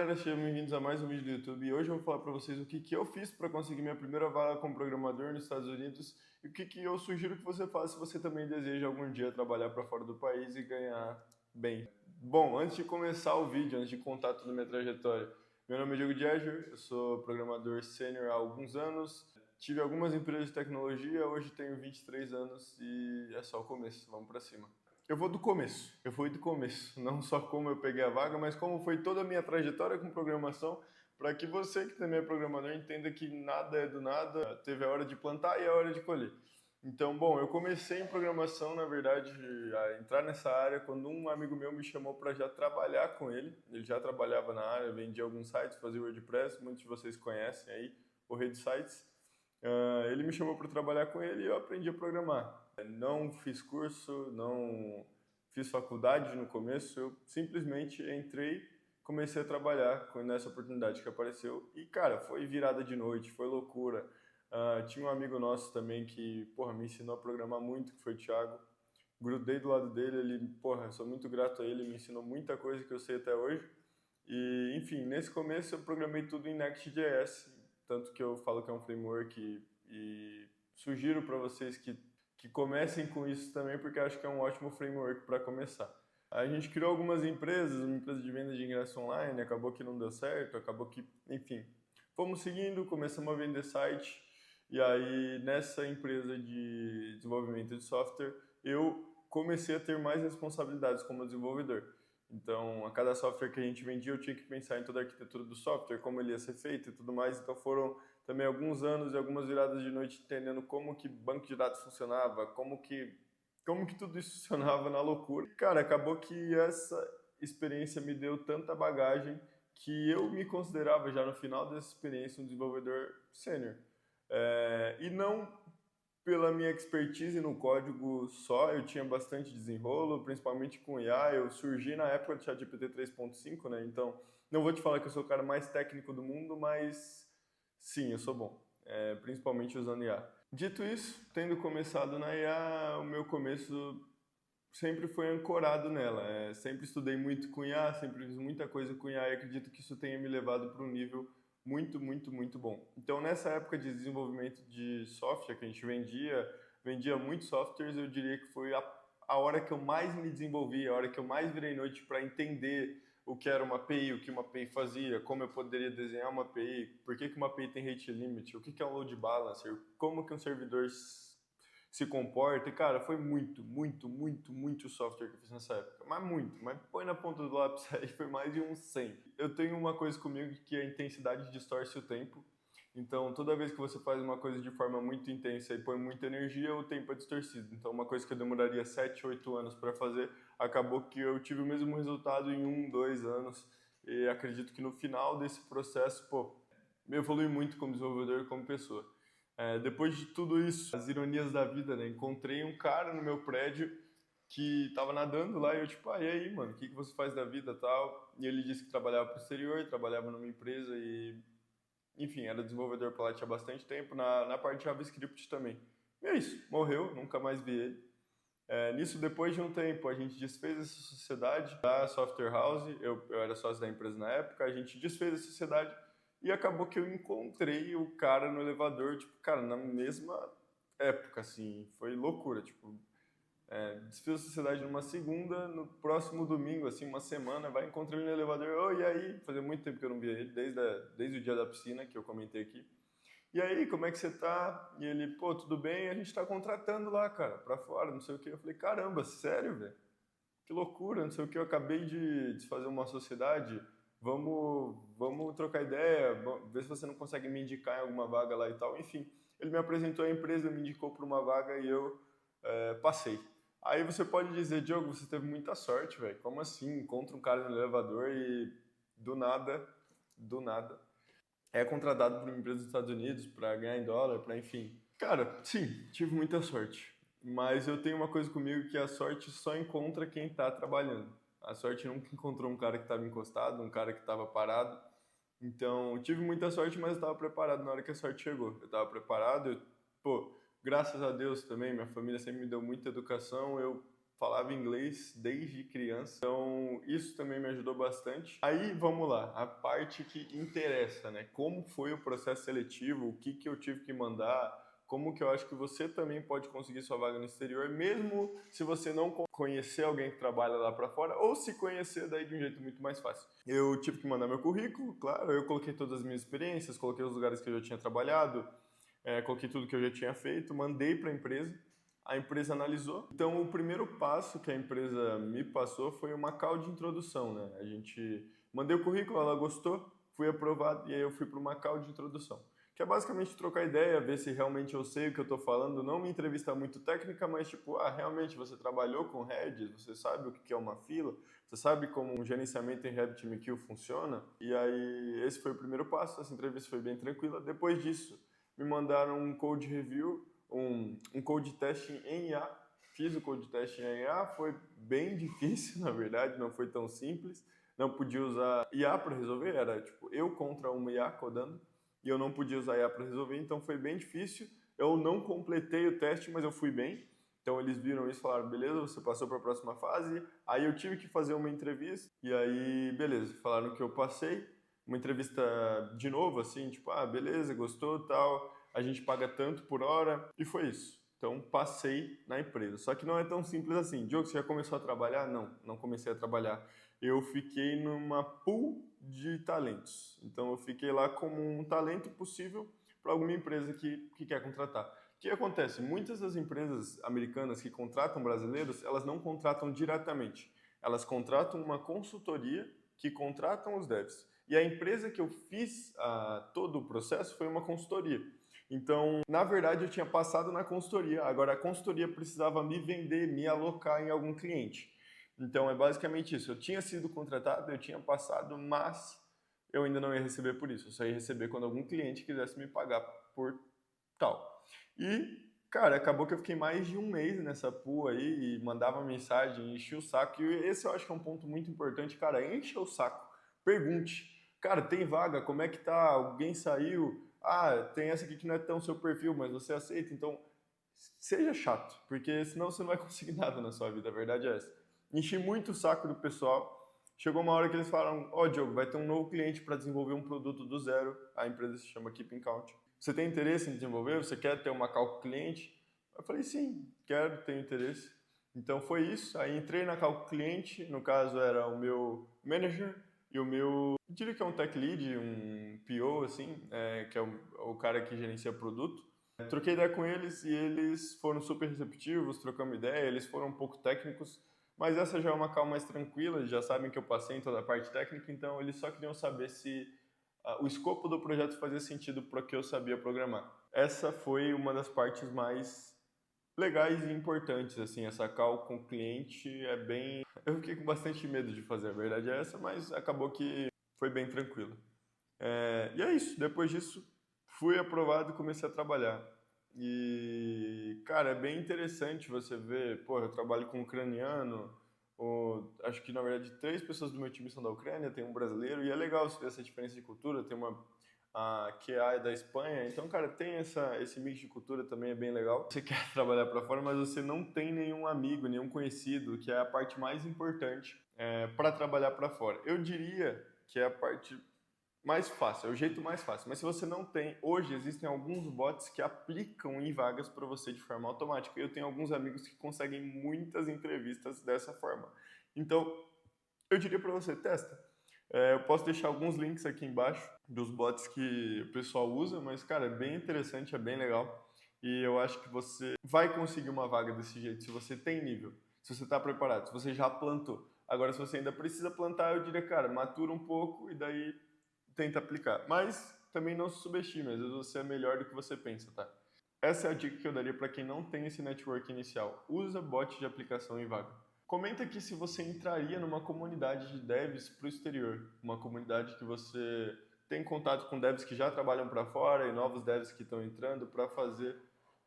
galera, sejam bem-vindos a mais um vídeo do YouTube e hoje eu vou falar para vocês o que eu fiz para conseguir minha primeira vaga como programador nos Estados Unidos e o que eu sugiro que você faça se você também deseja algum dia trabalhar para fora do país e ganhar bem. Bom, antes de começar o vídeo, antes de contar toda a minha trajetória, meu nome é Diego Dieger, eu sou programador sênior há alguns anos, tive algumas empresas de tecnologia, hoje tenho 23 anos e é só o começo, vamos para cima. Eu vou do começo, não só como eu peguei a vaga, mas como foi toda a minha trajetória com programação, para que você que também é programador entenda que nada é do nada, teve a hora de plantar e a hora de colher. Então, bom, eu comecei em programação, na verdade, a entrar nessa área quando um amigo meu me chamou para já trabalhar com ele. Ele já trabalhava na área, vendia alguns sites, fazia WordPress, muitos de vocês conhecem aí, o Rede Sites. Ele me chamou para trabalhar com ele e eu aprendi a programar. Não fiz curso, não fiz faculdade no começo, eu simplesmente entrei, comecei a trabalhar nessa oportunidade que apareceu e, cara, foi virada de noite, foi loucura. Tinha um amigo nosso também que, porra, me ensinou a programar muito, que foi o Thiago. Grudei do lado dele, ele, porra, sou muito grato a ele, me ensinou muita coisa que eu sei até hoje. E, enfim, nesse começo eu programei tudo em Next.js, tanto que eu falo que é um framework e sugiro para vocês que comecem com isso também, porque acho que é um ótimo framework para começar. A gente criou algumas empresas, uma empresa de venda de ingresso online, acabou que não deu certo, acabou que, enfim, fomos seguindo, começamos a vender site, e aí nessa empresa de desenvolvimento de software, eu comecei a ter mais responsabilidades como desenvolvedor. Então, a cada software que a gente vendia, eu tinha que pensar em toda a arquitetura do software, como ele ia ser feito e tudo mais. Então, foram também alguns anos e algumas viradas de noite entendendo como que banco de dados funcionava, como que tudo isso funcionava na loucura. Cara, acabou que essa experiência me deu tanta bagagem que eu me considerava já no final dessa experiência um desenvolvedor sênior. E não pela minha expertise no código só, eu tinha bastante desenrolo, principalmente com IA. Eu surgi na época do ChatGPT 3.5, né? Então, não vou te falar que eu sou o cara mais técnico do mundo, mas sim, eu sou bom, principalmente usando IA. Dito isso, tendo começado na IA, o meu começo sempre foi ancorado nela. Sempre estudei muito com IA, sempre fiz muita coisa com IA e acredito que isso tenha me levado para um nível muito, muito, muito bom. Então, nessa época de desenvolvimento de software que a gente vendia muitos softwares, eu diria que foi a hora que eu mais me desenvolvi, a hora que eu mais virei noite para entender o que era uma API, o que uma API fazia, como eu poderia desenhar uma API, por que uma API tem rate limit, o que é um load balancer, como que um servidor se comporta. E, cara, foi muito, muito, muito, muito software que eu fiz nessa época. Mas muito, mas põe na ponta do lápis aí, foi mais de uns 100. Eu tenho uma coisa comigo que a intensidade distorce o tempo. Então, toda vez que você faz uma coisa de forma muito intensa e põe muita energia, o tempo é distorcido. Então, uma coisa que eu demoraria 7, 8 anos para fazer, acabou que eu tive o mesmo resultado em 1, 2 anos. E acredito que no final desse processo, pô, me evolui muito como desenvolvedor e como pessoa. Depois de tudo isso, as ironias da vida, né? Encontrei um cara no meu prédio que tava nadando lá e eu tipo, e aí, mano, o que você faz da vida tal? E ele disse que trabalhava pro exterior, trabalhava numa empresa e, enfim, era desenvolvedor pra lá, tinha bastante tempo, na parte de JavaScript também. E é isso, morreu, nunca mais vi ele. Nisso, depois de um tempo, a gente desfez essa sociedade da Software House, eu era sócio da empresa na época, a gente desfez a sociedade e acabou que eu encontrei o cara no elevador, tipo, cara, na mesma época, assim, foi loucura, tipo, desfiz a sociedade numa segunda, no próximo domingo, assim, uma semana, vai encontrar ele no elevador, e aí? Fazia muito tempo que eu não via ele, desde o dia da piscina, que eu comentei aqui. E aí, como é que você tá? E ele, pô, tudo bem? A gente tá contratando lá, cara, pra fora, não sei o quê. Eu falei, caramba, sério, velho? Que loucura, não sei o quê. Eu acabei de desfazer uma sociedade, vamos trocar ideia, ver se você não consegue me indicar em alguma vaga lá e tal. Enfim, ele me apresentou a empresa, me indicou para uma vaga e eu passei. Aí você pode dizer, Diogo, você teve muita sorte, velho. Como assim? Encontra um cara no elevador e do nada, é contratado por uma empresa dos Estados Unidos para ganhar em dólar, para enfim. Cara, sim, tive muita sorte. Mas eu tenho uma coisa comigo que a sorte só encontra quem está trabalhando. A sorte nunca encontrou um cara que estava encostado, um cara que estava parado. Então, tive muita sorte, mas eu estava preparado na hora que a sorte chegou. Eu estava preparado, pô, graças a Deus também, minha família sempre me deu muita educação. Eu falava inglês desde criança, então isso também me ajudou bastante. Aí vamos lá, a parte que interessa, né? Como foi o processo seletivo, o que que eu tive que mandar, como que eu acho que você também pode conseguir sua vaga no exterior, mesmo se você não conhecer alguém que trabalha lá para fora, ou se conhecer daí de um jeito muito mais fácil. Eu tive que mandar meu currículo, claro, eu coloquei todas as minhas experiências, coloquei os lugares que eu já tinha trabalhado, coloquei tudo que eu já tinha feito, mandei para a empresa analisou. Então, o primeiro passo que a empresa me passou foi uma call de introdução, né? A gente mandei o currículo, ela gostou, fui aprovado e aí eu fui para uma call de introdução, que é basicamente trocar ideia, ver se realmente eu sei o que eu estou falando, não uma entrevista muito técnica, mas tipo, realmente você trabalhou com Redis, você sabe o que é uma fila, você sabe como um gerenciamento em RabbitMQ funciona? E aí esse foi o primeiro passo, essa entrevista foi bem tranquila. Depois disso, me mandaram um code review, um code testing em IA. Fiz o code testing em IA, foi bem difícil, na verdade, não foi tão simples. Não podia usar IA para resolver, era tipo eu contra uma IA codando, e eu não podia usar IA para resolver, então foi bem difícil. Eu não completei o teste, mas eu fui bem. Então eles viram isso e falaram, beleza, você passou para a próxima fase. Aí eu tive que fazer uma entrevista, e aí, beleza, falaram que eu passei. Uma entrevista de novo, assim, tipo, beleza, gostou, tal, a gente paga tanto por hora, e foi isso. Então, passei na empresa. Só que não é tão simples assim. Diogo, você já começou a trabalhar? Não, não comecei a trabalhar. Eu fiquei numa pool de talentos. Então, eu fiquei lá como um talento possível para alguma empresa que quer contratar. O que acontece? Muitas das empresas americanas que contratam brasileiros, elas não contratam diretamente. Elas contratam uma consultoria que contratam os devs. E a empresa que eu fiz todo o processo foi uma consultoria. Então, na verdade, eu tinha passado na consultoria. Agora, a consultoria precisava me vender, me alocar em algum cliente. Então, é basicamente isso. Eu tinha sido contratado, eu tinha passado, mas eu ainda não ia receber por isso. Eu só ia receber quando algum cliente quisesse me pagar por tal. E, cara, acabou que eu fiquei mais de um mês nessa pool aí e mandava mensagem, enchia o saco. E esse eu acho que é um ponto muito importante. Cara, encha o saco. Pergunte. Cara, tem vaga? Como é que tá? Alguém saiu? Tem essa aqui que não é tão seu perfil, mas você aceita? Então, seja chato, porque senão você não vai conseguir nada na sua vida, a verdade é essa. Enchi muito o saco do pessoal. Chegou uma hora que eles falaram, Diogo, vai ter um novo cliente para desenvolver um produto do zero. A empresa se chama Keeping Count. Você tem interesse em desenvolver? Você quer ter uma call com cliente? Eu falei, sim, quero, tenho interesse. Então foi isso. Aí entrei na call com cliente, no caso era o meu manager e o meu, eu diria que é um tech lead, um PO, assim, que é o cara que gerencia produto. Troquei ideia com eles e eles foram super receptivos, trocamos ideia, eles foram um pouco técnicos, mas essa já é uma call mais tranquila, eles já sabem que eu passei em toda a parte técnica, então eles só queriam saber se o escopo do projeto fazia sentido para o que eu sabia programar. Essa foi uma das partes mais legais e importantes, assim, essa call com o cliente é bem... Eu fiquei com bastante medo de fazer, a verdade é essa, mas acabou que foi bem tranquilo. E é isso, depois disso fui aprovado e comecei a trabalhar. E, cara, é bem interessante você ver, pô, eu trabalho com ucraniano, acho que na verdade 3 pessoas do meu time são da Ucrânia, tem um brasileiro, e é legal você ver essa diferença de cultura, tem uma a QA é da Espanha, então, cara, tem esse mix de cultura também, é bem legal. Você quer trabalhar para fora, mas você não tem nenhum amigo, nenhum conhecido, que é a parte mais importante para trabalhar para fora. Eu diria que é a parte mais fácil, é o jeito mais fácil. Mas se você não tem, hoje existem alguns bots que aplicam em vagas para você de forma automática. Eu tenho alguns amigos que conseguem muitas entrevistas dessa forma. Então, eu diria para você, testa. Eu posso deixar alguns links aqui embaixo dos bots que o pessoal usa, mas, cara, é bem interessante, é bem legal. E eu acho que você vai conseguir uma vaga desse jeito se você tem nível, se você está preparado, se você já plantou. Agora, se você ainda precisa plantar, eu diria, cara, matura um pouco e daí tenta aplicar. Mas também não se subestime, às vezes você é melhor do que você pensa, tá? Essa é a dica que eu daria para quem não tem esse network inicial. Usa bot de aplicação em vaga. Comenta aqui se você entraria numa comunidade de devs para o exterior. Uma comunidade que você tem contato com devs que já trabalham para fora e novos devs que estão entrando para fazer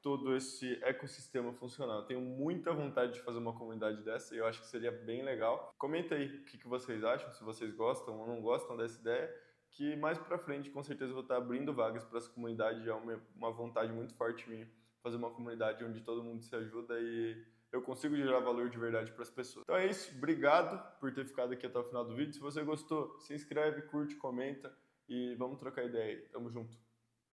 todo esse ecossistema funcionar. Eu tenho muita vontade de fazer uma comunidade dessa e eu acho que seria bem legal. Comenta aí o que vocês acham, se vocês gostam ou não gostam dessa ideia, que mais para frente com certeza eu vou estar abrindo vagas para essa comunidade. É uma vontade muito forte minha fazer uma comunidade onde todo mundo se ajuda e eu consigo gerar valor de verdade para as pessoas. Então é isso, obrigado por ter ficado aqui até o final do vídeo. Se você gostou, se inscreve, curte, comenta e vamos trocar ideia aí. Tamo junto.